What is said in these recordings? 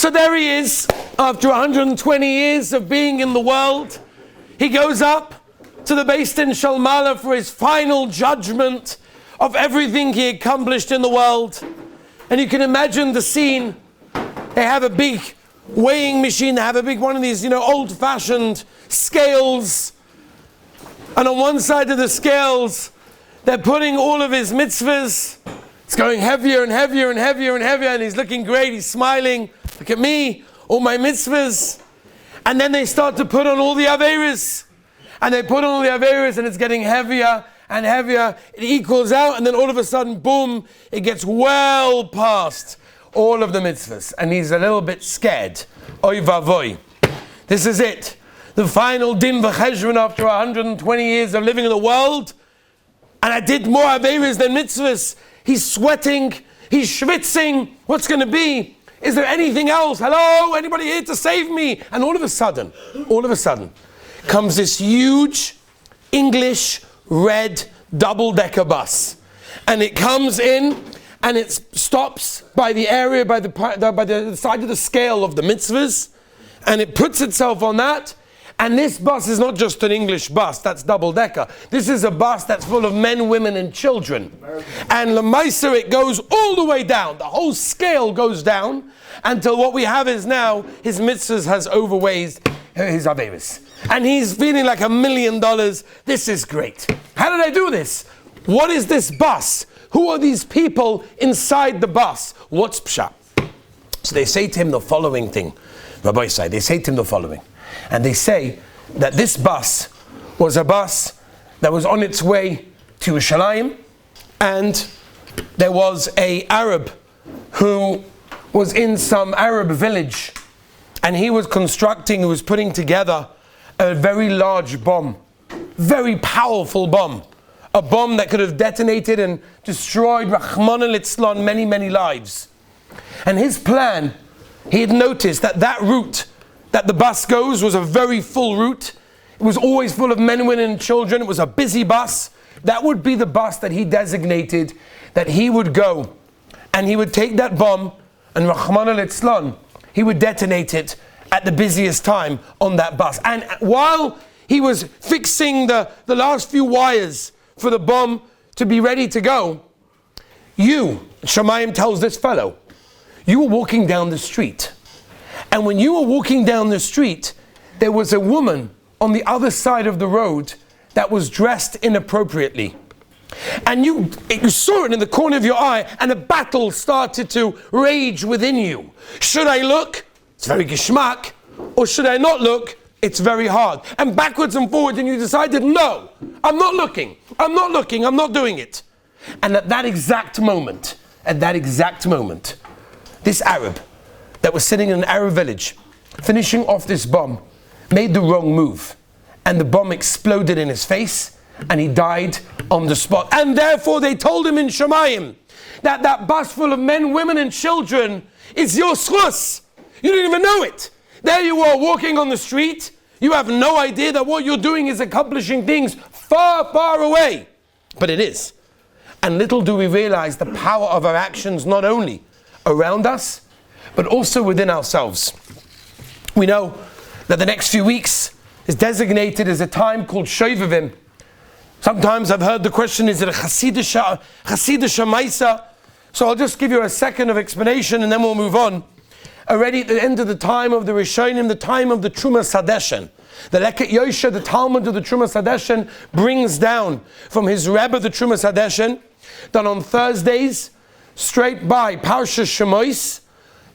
So there he is, after 120 years of being in the world. He goes up to the Beis Din Shel Ma'ala for his final judgment of everything he accomplished in the world. And you can imagine the scene. They have a big weighing machine. They have a big one of these, old-fashioned scales. And on one side of the scales, they're putting all of his mitzvahs. It's going heavier and heavier and heavier and heavier, and he's looking great. He's smiling. Look at me, all my mitzvahs. And then they start to put on all the aveiros. And they put on all the aveiros, and it's getting heavier and heavier. It equals out, and then all of a sudden, boom, it gets well past all of the mitzvahs. And he's a little bit scared. Oy vavoy. This is it. The final din v'cheshvan after 120 years of living in the world. And I did more aveiros than mitzvahs. He's sweating. He's schwitzing. What's going to be? Is there anything else? Hello? Anybody here to save me? And all of a sudden, comes this huge English red double-decker bus. And it comes in and it stops by the area, by the side of the scale of the mitzvahs. And it puts itself on that. And this bus is not just an English bus, that's double-decker. This is a bus that's full of men, women, and children. And Lemaisa, it goes all the way down. The whole scale goes down until what we have is now his mitzvahs has overweighed his aveiros. And he's feeling like $1 million. This is great. How did I do this? What is this bus? Who are these people inside the bus? What's pshat? So they say to him the following thing. Rabbi Isai, they say to him the following. And they say that this bus was a bus that was on its way to Yerushalayim, and there was an Arab who was in some Arab village, and he was putting together a very large bomb, very powerful bomb, a bomb that could have detonated and destroyed Rahman al-Islam many, many lives. And his plan, he had noticed that route that the bus goes was a very full route. It was always full of men, women, and children. It was a busy bus. That would be the bus that he designated, that he would go and he would take that bomb and Rahman al-Islam, he would detonate it at the busiest time on that bus. And while he was fixing the last few wires for the bomb to be ready to go, Shemayim tells this fellow, you were walking down the street. And when you were walking down the street, there was a woman on the other side of the road that was dressed inappropriately. And you saw it in the corner of your eye, and a battle started to rage within you. Should I look? It's very geschmack. Or should I not look? It's very hard. And backwards and forwards, and you decided, no, I'm not looking, I'm not doing it. And at that exact moment, this Arab that was sitting in an Arab village, finishing off this bomb, made the wrong move. And the bomb exploded in his face, and he died on the spot. And therefore they told him in Shemayim that bus full of men, women, and children is your schus. You didn't even know it. There you are walking on the street. You have no idea that what you're doing is accomplishing things far, far away. But it is. And little do we realize the power of our actions, not only around us, but also within ourselves. We know that the next few weeks is designated as a time called Shovovim. Sometimes I've heard the question, is it a Chassidish Maisa? So I'll just give you a second of explanation and then we'll move on. Already at the end of the time of the Rishonim, the time of the Truma Sadeshen, the Leket Yosha, the Talmud of the Truma Sadeshen, brings down from his Rebbe the Truma Sadeshen that on Thursdays, straight by Parsha Shemois,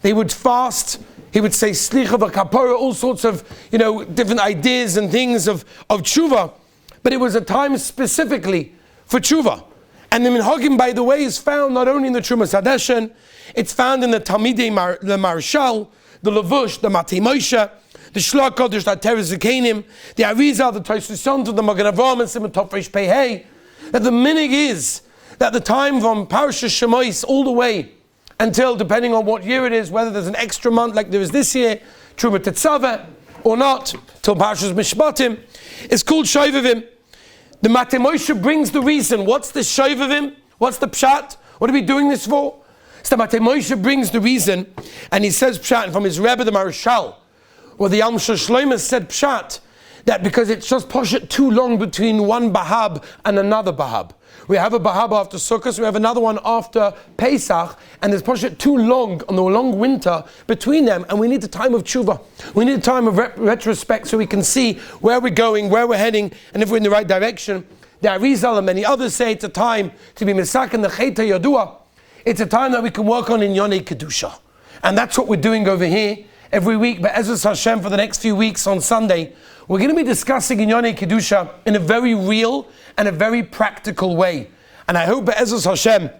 they would fast. He would say Slicha v'Kapora, all sorts of different ideas and things of tshuva. But it was a time specifically for tshuva. And the minhagim, by the way, is found not only in the Truma Sadeshen, it's found in the Talmidei the Marshal, the Levush, the Matei Moshe, the Shlach Kodesh, the Teres Zekanim, the Arizal, the Tosfos, the Magen Avraham, and Simon Tov Reish Pei Hey. That the minig is that the time from Parsha Shemois all the way until, depending on what year it is, whether there's an extra month like there is this year, Truma Tetzaveh, or not, till Parshas Mishpatim, is called Shovovim. The Matei Moshe brings the reason. What's the Shovovim? What's the pshat? What are we doing this for? Stamate Moshe brings the reason, and he says Pshat from his Rebbe, the Marshal, or the Yam Shloimeh said Pshat, that because it's just poshet too long between one Bahab and another Bahab. We have a Bahab after Sukkot, we have another one after Pesach, and there's poshet too long on the long winter between them, and we need a time of tshuva. We need a time of retrospect so we can see where we're going, where we're heading, and if we're in the right direction. The Arizal and many others say it's a time to be misak in the Cheta Yadua. It's a time that we can work on in Yonei Kedusha. And that's what we're doing over here every week. But Ezras Hashem, for the next few weeks on Sunday, we're going to be discussing in Yonei Kedusha in a very real and a very practical way. And I hope, Ezras Hashem,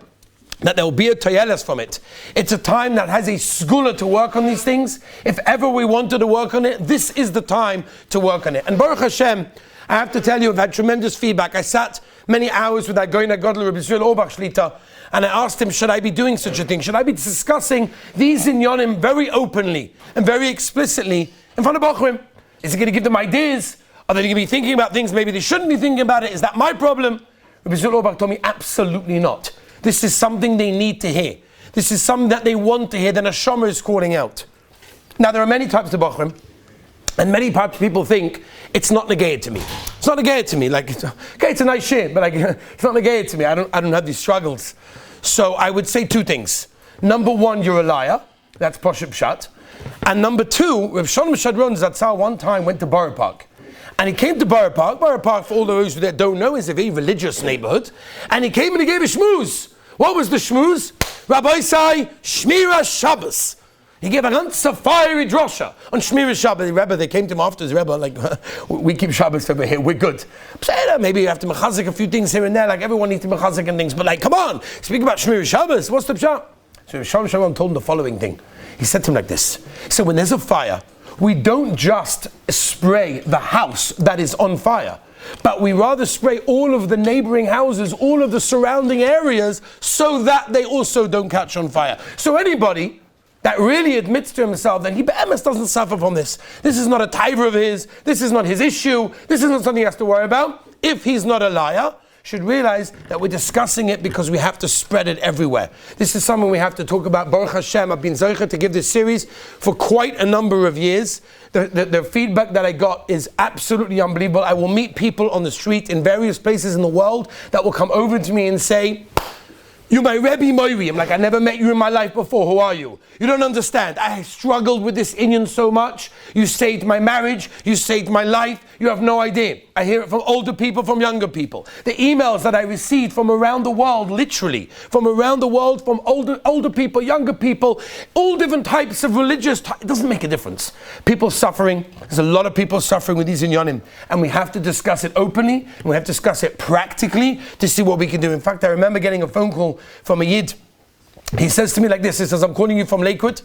that there will be a toyeles from it. It's a time that has a segula to work on these things. If ever we wanted to work on it, this is the time to work on it. And Baruch Hashem, I have to tell you, I've had tremendous feedback. I sat many hours with that Goyna Godler Rabbi Yisrael Orbach Shlita, and I asked him, should I be doing such a thing? Should I be discussing these inyanim very openly and very explicitly in front of Bachrim? Is he going to give them ideas? Are they going to be thinking about things maybe they shouldn't be thinking about it? Is that my problem? Rabbi Yisrael Orbach told me, absolutely not. This is something they need to hear. This is something that they want to hear. Then a shomer is calling out. Now, there are many types of Bachrim, and many people think it's not negated to me. It's not negated to me. Like, okay, it's a nice shit, but like, it's not negated to me. I don't have these struggles. So I would say two things. Number one, you're a liar. That's Poshet Pshat. And number two, Rav Shalom Shadron Zatzal one time went to Borough Park. And he came to Borough Park. Borough Park, for all those that don't know, is a very religious neighborhood. And he came and he gave a shmooze. What was the shmooze? Rabbi Sai, Shmira Shabbos. He gave a ganze fiery drosha on Shmira Shabbos. The Rebbe, they came to him after his Rebbe, like, we keep Shabbos over here, we're good. Maybe you have to mechazik a few things here and there, like everyone needs to mechazik and things, but like, come on, speak about Shmira Shabbos, what's the pshat? So Shalom Shalom told him the following thing. He said to him like this. He said, when there's a fire, we don't just spray the house that is on fire, but we rather spray all of the neighboring houses, all of the surrounding areas, so that they also don't catch on fire. So anybody that really admits to himself that he be'emes doesn't suffer from this. This is not a taiva of his. This is not his issue. This is not something he has to worry about. If he's not a liar, should realize that we're discussing it because we have to spread it everywhere. This is something we have to talk about. Baruch Hashem, I've been zeicher to give this series for quite a number of years. The feedback that I got is absolutely unbelievable. I will meet people on the street in various places in the world that will come over to me and say, "You my Rebbe Moiri." I'm like, I never met you in my life before. Who are you? You don't understand. I struggled with this inyan so much. You saved my marriage. You saved my life. You have no idea. I hear it from older people, from younger people. The emails that I received from around the world, literally, from around the world, from older people, younger people, all different types of religious, it doesn't make a difference. People suffering. There's a lot of people suffering with these inyanim. And we have to discuss it openly. And we have to discuss it practically to see what we can do. In fact, I remember getting a phone call from a Yid. He says to me like this, he says, I'm calling you from Lakewood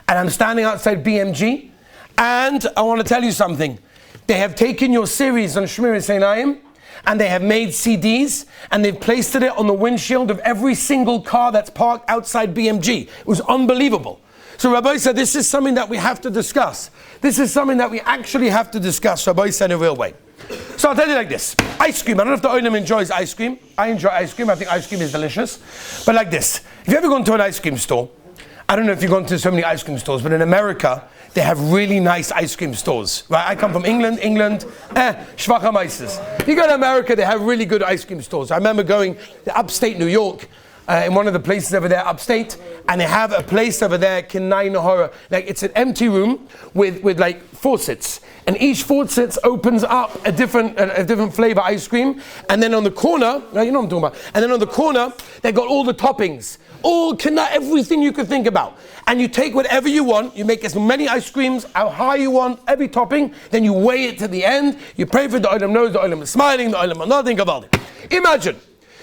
and I'm standing outside BMG and I want to tell you something. They have taken your series on Shmiras Einayim and they have made CDs and they've placed it on the windshield of every single car that's parked outside BMG. It was unbelievable. So Rabbi said, this is something that we have to discuss. This is something that we actually have to discuss, Rabbi said, in a real way. So I'll tell you like this. Ice cream. I don't know if the Olam enjoys ice cream. I enjoy ice cream. I think ice cream is delicious. But like this. If you ever gone to an ice cream store, I don't know if you've gone to so many ice cream stores, but in America, they have really nice ice cream stores. Right? I come from England, Shvacha Meisters. You go to America, they have really good ice cream stores. I remember going to upstate New York, in one of the places over there, upstate, and they have a place over there, Kinai Nahora. Like, it's an empty room with like faucets. And each faucet opens up a different flavor ice cream. And then on the corner, you know what I'm talking about. And then on the corner, they've got all the toppings. All everything you could think about. And you take whatever you want, you make as many ice creams, how high you want, every topping, then you weigh it to the end, you pray for the Olam knows, the Olam is smiling, the Olam is nothing about it. Imagine,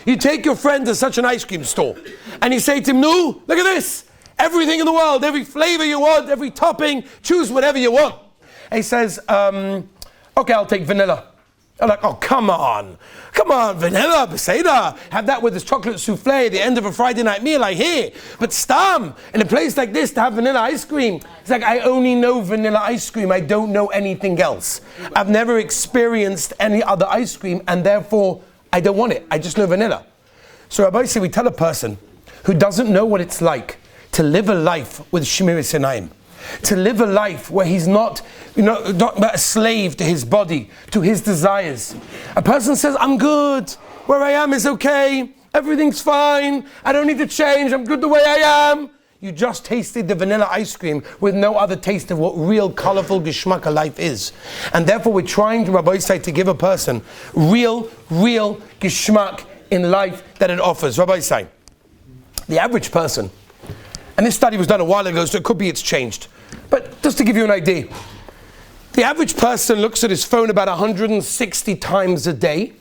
you take your friend to such an ice cream store, and you say to him, no, look at this, everything in the world, every flavor you want, every topping, choose whatever you want. And he says, okay, I'll take vanilla. I'm like, oh, come on, vanilla, Beseda. Have that with this chocolate souffle at the end of a Friday night meal, I hear. But Stam, in a place like this, to have vanilla ice cream, it's like, I only know vanilla ice cream, I don't know anything else. I've never experienced any other ice cream, and therefore, I don't want it. I just know vanilla. So Rabbi said, we tell a person who doesn't know what it's like to live a life with Shmiras Einayim, to live a life where he's not a slave to his body, to his desires. A person says, I'm good, where I am is okay, everything's fine, I don't need to change, I'm good the way I am. You just tasted the vanilla ice cream with no other taste of what real colorful geschmack of life is. And therefore we're trying to, Rabbi Say, to give a person real geschmack in life that it offers. Rabbi Say, the average person, and this study was done a while ago, so it could be it's changed, but just to give you an idea, the average person looks at his phone about 160 times a day,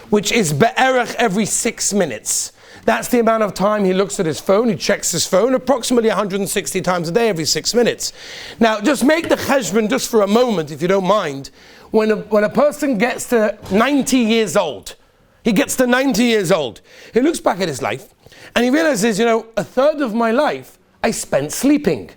which is be'erech every 6 minutes. That's the amount of time he looks at his phone, he checks his phone, approximately 160 times a day, every 6 minutes. Now, just make the cheshbon just for a moment, if you don't mind. When a person gets to 90 years old, he looks back at his life, and he realizes, a third of my life I spent sleeping.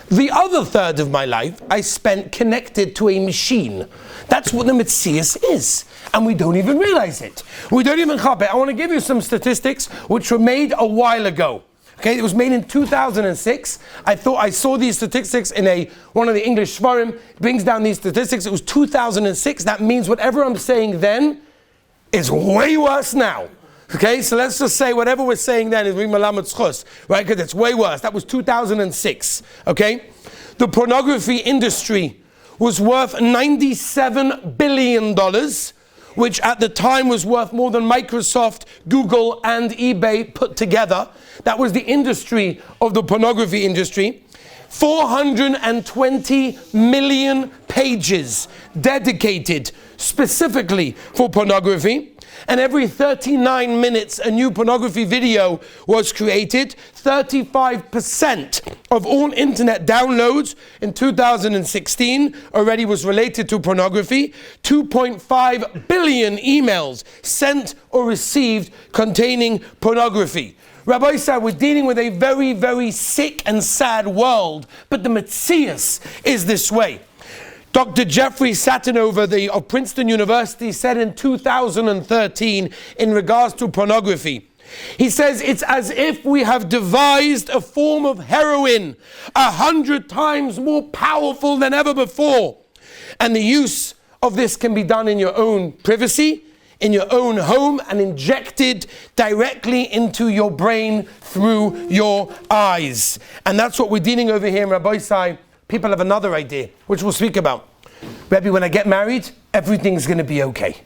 The other third of my life I spent connected to a machine. That's what the Metzias is. And we don't even realize it. We don't even chap it. I want to give you some statistics which were made a while ago. Okay, it was made in 2006. I saw these statistics in one of the English Shovovim. Brings down these statistics. It was 2006. That means whatever I'm saying then is way worse now. Okay, so let's just say whatever we're saying then is right? Because it's way worse. That was 2006. Okay, the pornography industry was worth $97 billion, which at the time was worth more than Microsoft, Google, and eBay put together. That was the industry of the pornography industry. 420 million pages dedicated specifically for pornography. And every 39 minutes a new pornography video was created. 35% of all internet downloads in 2016 already was related to pornography. 2.5 billion emails sent or received containing pornography. Rabbi said we're dealing with a very sick and sad world, but the Metzias is this way. Dr. Jeffrey Satinover of Princeton University said in 2013 in regards to pornography, he says it's as if we have devised a form of heroin 100 times more powerful than ever before. And the use of this can be done in your own privacy, in your own home, and injected directly into your brain through your eyes. And that's what we're dealing over here in Rabbi Sai. People have another idea, which we'll speak about. Rebbe, when I get married, everything's going to be okay.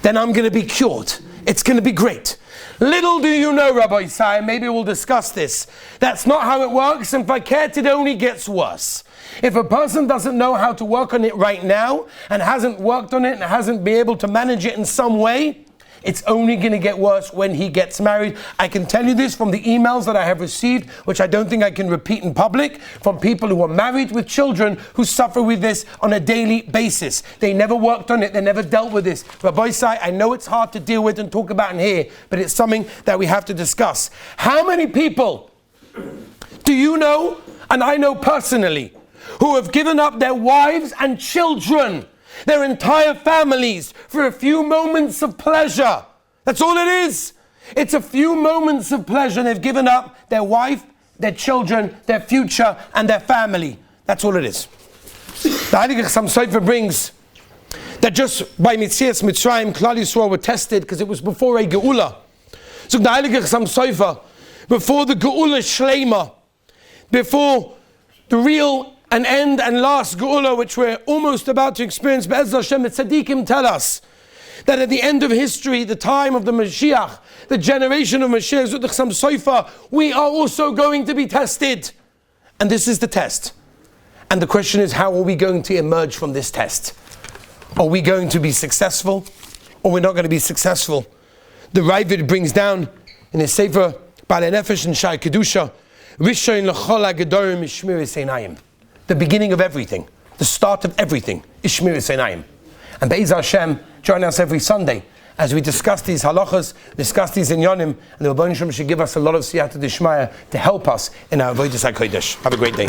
Then I'm going to be cured. It's going to be great. Little do you know, Rabbi Sai, maybe we'll discuss this. That's not how it works. In fact, it only gets worse. If a person doesn't know how to work on it right now, and hasn't worked on it, and hasn't been able to manage it in some way, it's only going to get worse when he gets married. I can tell you this from the emails that I have received, which I don't think I can repeat in public, from people who are married with children who suffer with this on a daily basis. They never worked on it. They never dealt with this. Rabbi Sai, I know it's hard to deal with and talk about in here, but it's something that we have to discuss. How many people do you know, and I know personally, who have given up their wives and children, their entire families, for a few moments of pleasure? That's all it is. It's a few moments of pleasure. They've given up their wife, their children, their future, and their family. That's all it is. The Heilige Chassam Sofer brings that just by Metzias Mitzrayim, Klal Yisrael were tested because it was before a Geula. So the Heilige Chassam Sofer, before the Geula Shleima, before the real an end and last Geula, which we're almost about to experience, Be'ez Hashem, the Tzaddikim tell us that at the end of history, the time of the Mashiach, the generation of Mashiach, Zut Chassam Sofer, we are also going to be tested. And this is the test. And the question is, how are we going to emerge from this test? Are we going to be successful, or we're not going to be successful? The Ravid brings down in his Sefer Baalei Nefesh and Shai Kedusha, Rishon l'chol ha'gedorim is Shmiras Einayim. The beginning of everything, the start of everything is Shmiras Einayim. And Be'ez Hashem, join us every Sunday as we discuss these halachas, discuss these inyanim, and the Rebbeinu Shem should give us a lot of siyata d'shmaya to help us in our avodas hakodesh. Have a great day.